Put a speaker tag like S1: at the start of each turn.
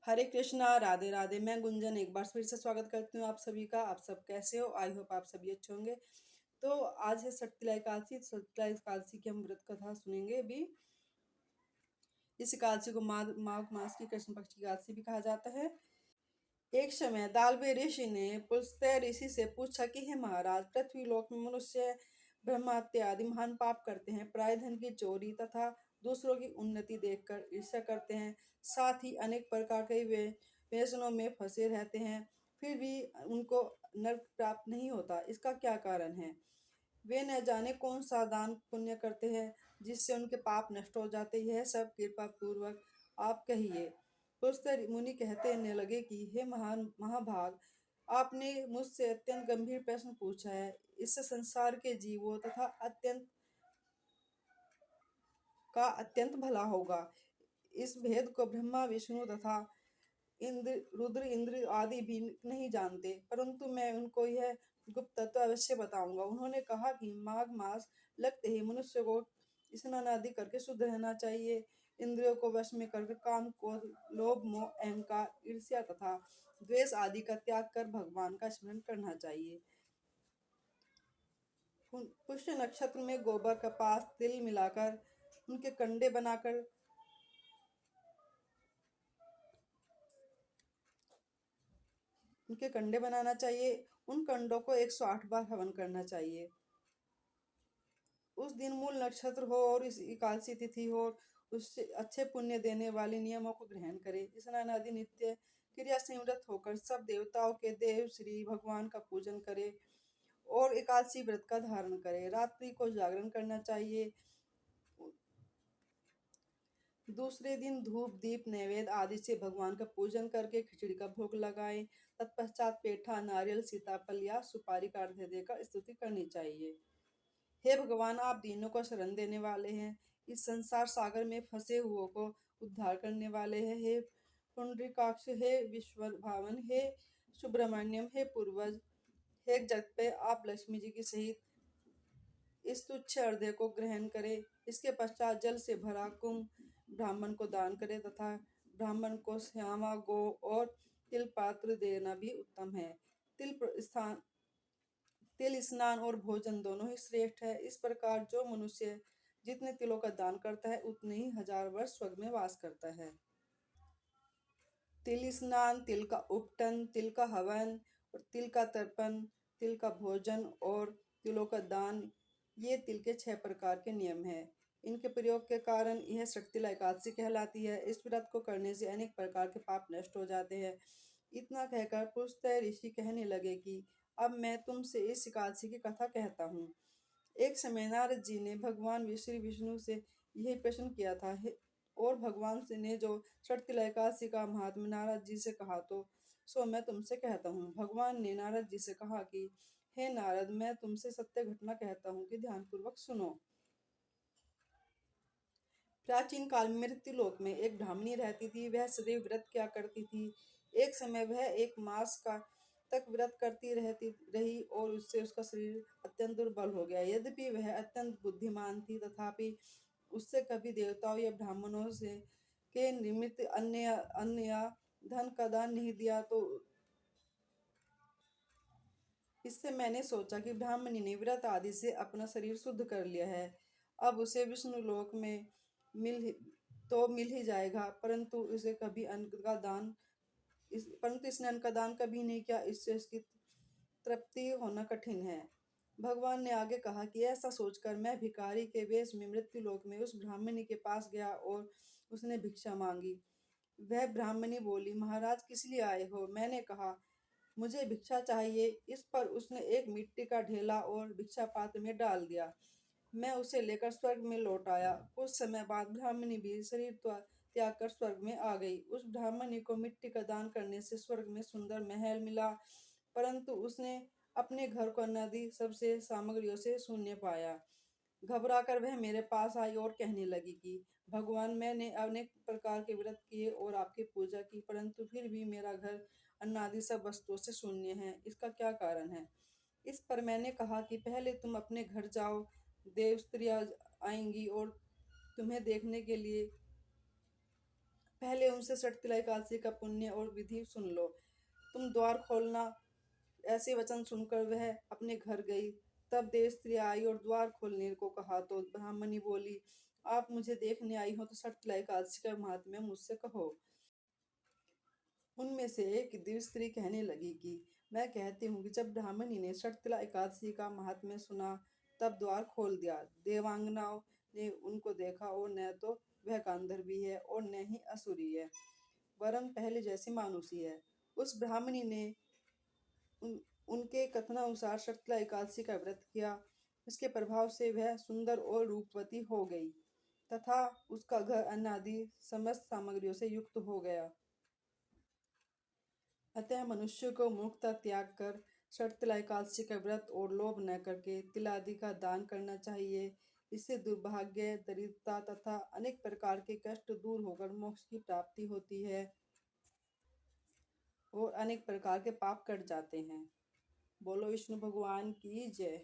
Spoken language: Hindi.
S1: हरे कृष्णा, राधे राधे। मैं गुंजन एक बार फिर से स्वागत करती हूँ आप सभी का। आप सब कैसे हो? आई होप आप सभी अच्छे होंगे। तो आज है सटतिला एकादशी। सटतिला एकादशी की हम व्रत कथा सुनेंगे अभी। इस एकादशी को माघ मास की कृष्ण पक्ष की एकादशी भी कहा जाता है। एक समय दालवे ऋषि ने पुलस्त्य ऋषि से पूछा कि हे महाराज, पृथ्वी लोक में मनुष्य ब्रह्मा इत्यादि महान पाप करते हैं, प्राय धन की चोरी तथा दूसरों की उन्नति देखकर ईर्ष्या करते हैं, साथ ही अनेक प्रकार के वे व्यसनों में फंसे रहते हैं, फिर भी उनको नर्क प्राप्त नहीं होता। इसका क्या कारण है? वे न जाने कौन सा दान पुण्य करते हैं जिससे उनके पाप नष्ट हो जाते हैं। सब कृपा पूर्वक आप कहिए। पुलस्त्य मुनि कहने लगे कि हे महान महाभाग, आपने मुझसे अत्यंत गंभीर प्रश्न पूछा है। इससे संसार के जीवों तथा अत्यंत भला होगा। इस भेद को ब्रह्मा विष्णु तथा रुद्र इंद्र आदि भी नहीं जानते, परंतु मैं उनको यह गुप्त तत्व अवश्य बताऊंगा। उन्होंने कहा कि माघ मास लगते ही मनुष्य को स्नान आदि करके शुद्ध रहना चाहिए, इंद्रियों को वश में करके काम को लोभ मोह अहंकार ईर्ष्या तथा द्वेष आदि का त्याग कर भगवान का स्मरण करना चाहिए। पुष्य नक्षत्र में गोबर कपास तिल मिलाकर उनके कंडे बनाकर उनके कंडे बनाना चाहिए। उन कंडों को 108 बार हवन करना चाहिए। उस दिन मूल नक्षत्र हो और इस एकादशी तिथि हो, उससे अच्छे पुण्य देने वाले नियमों को ग्रहण करें। स्नान आदि नित्य क्रिया से निवृत्त होकर सब देवताओं के देव श्री भगवान का पूजन करें और एकादशी व्रत का धारण करें। रात्रि को जागरण करना चाहिए। दूसरे दिन धूप दीप नैवेद्य आदि से भगवान का पूजन करके खिचड़ी का भोग लगाएं। तत्पश्चात पेठा नारियल सीताफल या सुपारी का अर्घ्य देकर स्तुति करनी चाहिए। हे भगवान, आप दीनों को शरण देने वाले हैं, इस संसार सागर में फंसे हुओं को उद्धार करने वाले हैं। हे पुंडरीकाक्ष, हे विश्व भावन, हे सुब्रमण्यम, हे पूर्वज, हे जगत पे आप लक्ष्मी जी की सहित इस तुच्छ अर्घ्य को ग्रहण करें। इसके पश्चात जल से भरा कुंभ ब्राह्मण को दान करें तथा ब्राह्मण को श्यामा गो और तिल पात्र देना भी उत्तम है। तिल स्नान और भोजन दोनों ही श्रेष्ठ है। इस प्रकार जो मनुष्य जितने तिलों का दान करता है उतने ही 1000 वर्ष स्वर्ग में वास करता है। तिल स्नान, तिल का उपटन, तिल का हवन और तिल का तर्पण, तिल का भोजन और तिलों का दान, ये तिल के 6 प्रकार के नियम हैं। इनके प्रयोग के कारण यह सटतिला एकादशी कहलाती है। इस व्रत को करने से अनेक प्रकार के पाप नष्ट हो जाते हैं। इतना कहकर पुलस्त्य ऋषि कहने लगे कि अब मैं तुमसे इस एकादशी की कथा कहता हूँ। एक समय नारद जी ने भगवान श्री विष्णु से यही प्रश्न किया था। और भगवान से ने जो सटतिला एकादशी का महात्म्य नारद जी से कहा, तो सो मैं तुमसे कहता हूँ। भगवान ने नारद जी से कहा कि हे नारद, मैं तुमसे सत्य घटना कहता हूँ कि ध्यानपूर्वक सुनो। प्राचीन काल में मृत्युलोक में एक ब्राह्मणी रहती थी। वह सदैव व्रत किया करती थी। एक समय वह 1 मास का तक व्रत करती रहती रही और उससे उसका शरीर अत्यंत दुर्बल हो गया। यद्यपि वह अत्यंत बुद्धिमान थी, तथापि उससे कभी देवताओं या ब्राह्मणों से के निमित्त अन्न या धन का दान नहीं दिया। तो इससे मैंने सोचा कि ब्राह्मणी ने व्रत आदि से अपना शरीर शुद्ध कर लिया है, अब उसे विष्णु लोक में मिल ही जाएगा। परंतु इसने अन्न का दान कभी नहीं किया। इससे इसकी तृप्ति होना कठिन है। भगवान ने आगे कहा कि ऐसा सोचकर मैं भिखारी के वेश में मृत्यु लोक में उस ब्राह्मणी के पास गया और उसने भिक्षा मांगी। वह ब्राह्मणी बोली, महाराज, किस लिए आए हो? मैंने कहा, मुझे भिक्षा चाहिए। इस पर उसने एक मिट्टी का ढेला और भिक्षा पात्र में डाल दिया। मैं उसे लेकर स्वर्ग में लौट आया। कुछ समय बाद ब्राह्मणी भी शरीर त्याग कर स्वर्ग में आ गई। उस ब्राह्मणी को मिट्टी का दान करने से स्वर्ग में सुंदर महल मिला, परंतु उसने अपने घर को नदी सबसे सामग्रियों से शून्य पाया। घबराकर वह मेरे पास आई और कहने लगी कि भगवान, मैंने अनेक प्रकार के व्रत किए और आपकी पूजा की, परंतु फिर भी मेरा घर अन्न आदि सब वस्तुओं से शून्य है। इसका क्या कारण है? इस पर मैंने कहा कि पहले तुम अपने घर जाओ, देव स्त्रियां आएंगी और तुम्हें देखने के लिए पहले उनसे सटतिला एकादशी का पुण्य और विधि सुन लो। तुम द्वार खोलना। ऐसे वचन सुनकर वह अपने घर गई। तब देव स्त्री आई और द्वार खोलने को कहा तो ब्राह्मणी बोली, आप मुझे देखने आई हो तो सटतिला एकादशी का महात्म्य मुझसे कहो। उनमें से एक दिव्य स्त्री कहने लगी कि मैं कहती हूँ कि जब ब्राह्मणी ने सटतिला एकादशी का महात्म्य सुना तब द्वार खोल दिया। देवांगनाओं ने उनको देखा और न तो वह गांधर्वी है और न ही असुरी है, वरन पहले जैसी मानुषी है। उस ब्राह्मणी ने उनके कथनानुसार सटतिला एकादशी का व्रत किया। इसके प्रभाव से वह सुंदर और रूपवती हो गई तथा उसका घर अन्न आदि समस्त सामग्रियों से युक्त हो गया। अतः मनुष्य को मूर्खता त्याग कर सटतिला एकादशी का व्रत और लोभ न करके तिल आदि का दान करना चाहिए। इससे दुर्भाग्य, दरिद्रता तथा अनेक प्रकार के कष्ट दूर होकर मोक्ष की प्राप्ति होती है और अनेक प्रकार के पाप कट जाते हैं। बोलो विष्णु भगवान की जय।